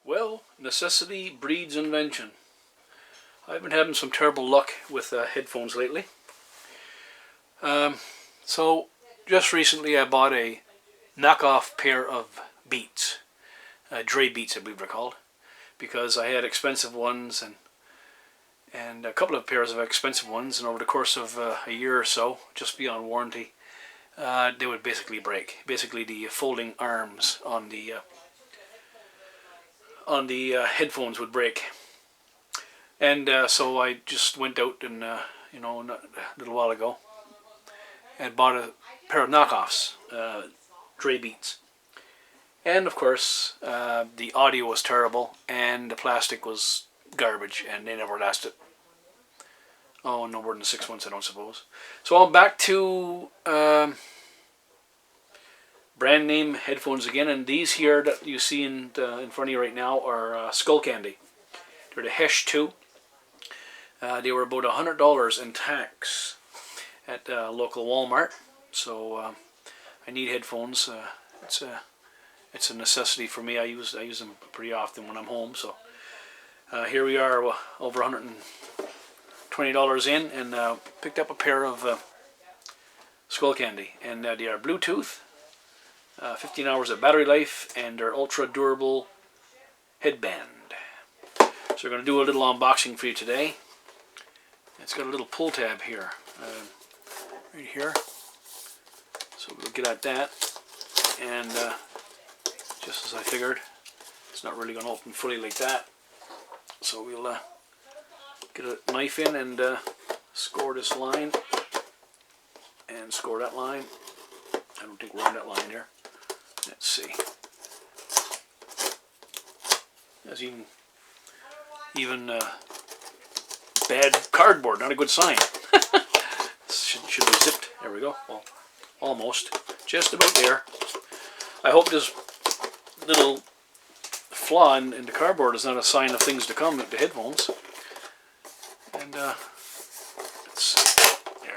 Well, necessity breeds invention. I've been having some terrible luck with headphones lately. So just recently I bought a knockoff pair of Beats, Dre Beats I believe they're called, because I had expensive ones and a couple of pairs of expensive ones, and over the course of a year or so, just beyond warranty, they would basically break. Basically the folding arms on the headphones would break. And so I just went out and, a little while ago, and bought a pair of knockoffs, Dre Beats. And of course, the audio was terrible, and the plastic was garbage, and they never lasted. Oh, no more than 6 months, I don't suppose. So I'm back to brand name headphones again, and these here that you see in front of you right now are Skullcandy. They're the Hesh 2. They were about $100 in tax at local Walmart. So I need headphones. It's a necessity for me. I use them pretty often when I'm home. So here we are, over $120 in, and picked up a pair of Skullcandy, and they are Bluetooth. 15 hours of battery life, and they're ultra durable headband. So we're going to do a little unboxing for you today. It's got a little pull tab here, right here. So we'll get at that, and just as I figured, it's not really going to open fully like that. So we'll get a knife in and score this line, and score that line. I don't think we're on that line here. Let's see. There's even bad cardboard, not a good sign. should be zipped. There we go. Well, almost. Just about there. I hope this little flaw in the cardboard is not a sign of things to come with the headphones. And there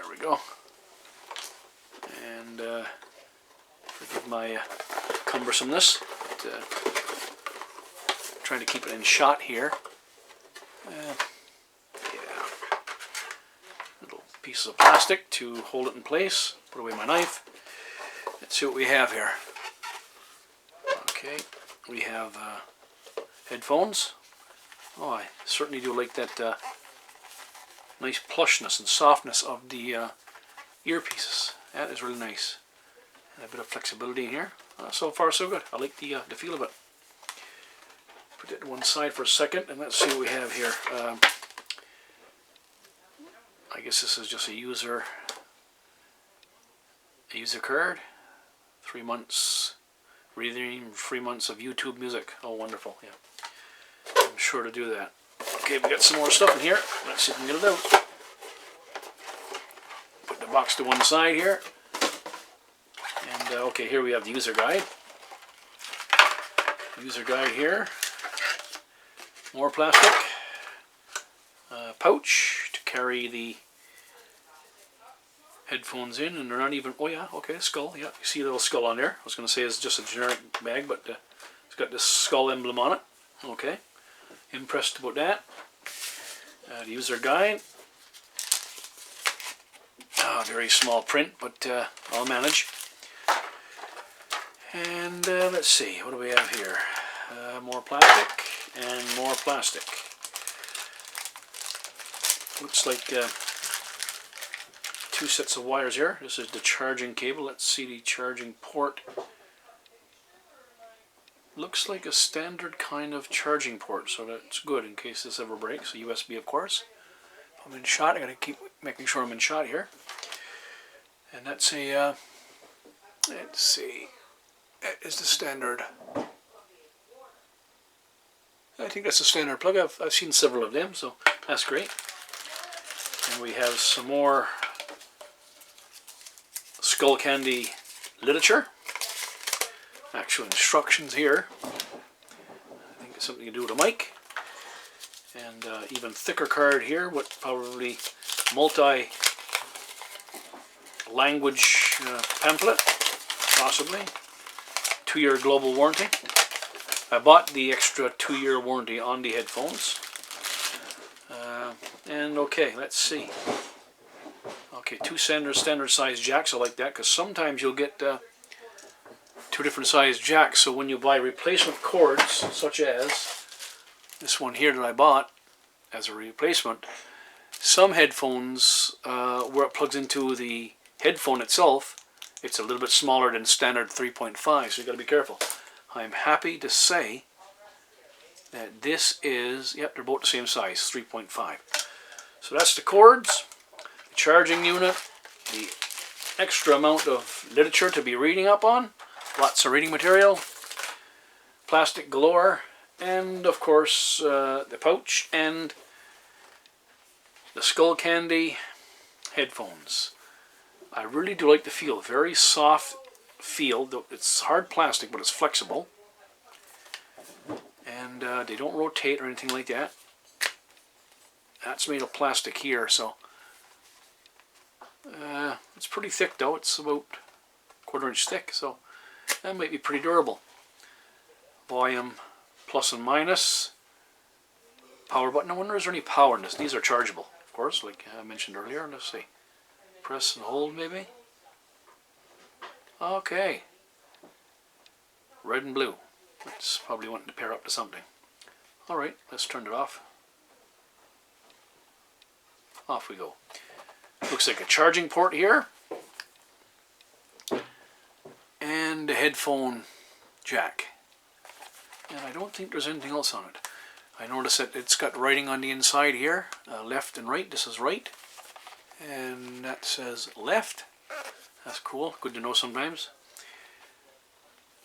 we go. And forgive my cumbersomeness, but trying to keep it in shot here. Yeah, little pieces of plastic to hold it in place. Put away my knife. Let's see what we have here. Okay, we have headphones. Oh, I certainly do like that nice plushness and softness of the earpieces. That is really nice. And a bit of flexibility in here. So far so good. I like the feel of it. Put it to one side for a second, and let's see what we have here. I guess this is just a user card. 3 months reading, 3 months of YouTube music. Oh, wonderful! Yeah, I'm sure to do that. Okay, we got some more stuff in here. Let's see if we can get it out. Put the box to one side here. And okay, here we have the user guide. User guide here. More plastic. Pouch to carry the headphones in, and they're not even. Oh yeah, okay, skull. Yeah, you see a little skull on there. I was going to say it's just a generic bag, but it's got this skull emblem on it. Okay, impressed about that. The user guide. Very small print, but I'll manage. And let's see, what do we have here? More plastic and more plastic. Looks like 2 sets of wires here. This is the charging cable. Let's see the charging port. Looks like a standard kind of charging port, so that's good in case this ever breaks. A USB, of course. If I'm in shot, I gotta keep making sure I'm in shot here. And that's a, let's see, that is the standard. I think that's a standard plug. I've seen several of them, so that's great. And we have some more Skullcandy literature. Actual instructions here. I think it's something to do with a mic. And even thicker card here with probably multi-language pamphlet, possibly. 2-year global warranty. I bought the extra 2-year warranty on the headphones. And okay, let's see. Okay, 2 standard size jacks. I like that because sometimes you'll get 2 different size jacks. So when you buy replacement cords, such as this one here that I bought as a replacement, some headphones where it plugs into the headphone itself, it's a little bit smaller than standard 3.5, so you got to be careful. I'm happy to say that this is, yep, they're both the same size, 3.5. So that's the cords, the charging unit, the extra amount of literature to be reading up on, lots of reading material, plastic galore, and of course the pouch and the Skullcandy headphones. I really do like the feel, very soft feel. It's hard plastic, but it's flexible, and they don't rotate or anything like that. That's made of plastic here, so it's pretty thick though. It's about 1/4 inch thick, so that might be pretty durable. Volume plus and minus. Power button. I wonder is there any power in this? These are chargeable, of course, like I mentioned earlier. Let's see. Press and hold, maybe. Okay. Red and blue. It's probably wanting to pair up to something. Alright, let's turn it off. Off we go. Looks like a charging port here. And a headphone jack. And I don't think there's anything else on it. I notice that it's got writing on the inside here. Left and right. This is right. And that says left. That's cool. Good to know sometimes.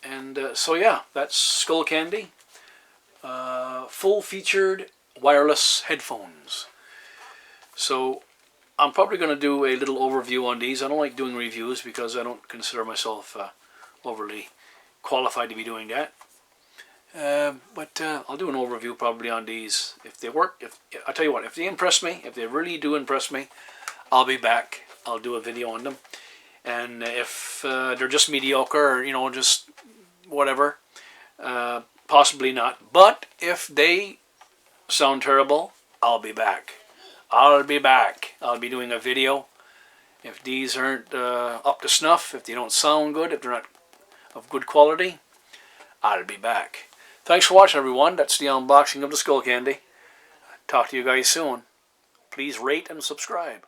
And so yeah, that's Skullcandy. Full-featured wireless headphones. So I'm probably going to do a little overview on these. I don't like doing reviews because I don't consider myself overly qualified to be doing that. But I'll do an overview probably on these. If they work, I tell you what, if they impress me, if they really do impress me, I'll be back. I'll do a video on them. And if they're just mediocre, or, you know, just whatever, possibly not. But if they sound terrible, I'll be back. I'll be back. I'll be doing a video. If these aren't up to snuff, if they don't sound good, if they're not of good quality, I'll be back. Thanks for watching, everyone. That's the unboxing of the Skullcandy. Talk to you guys soon. Please rate and subscribe.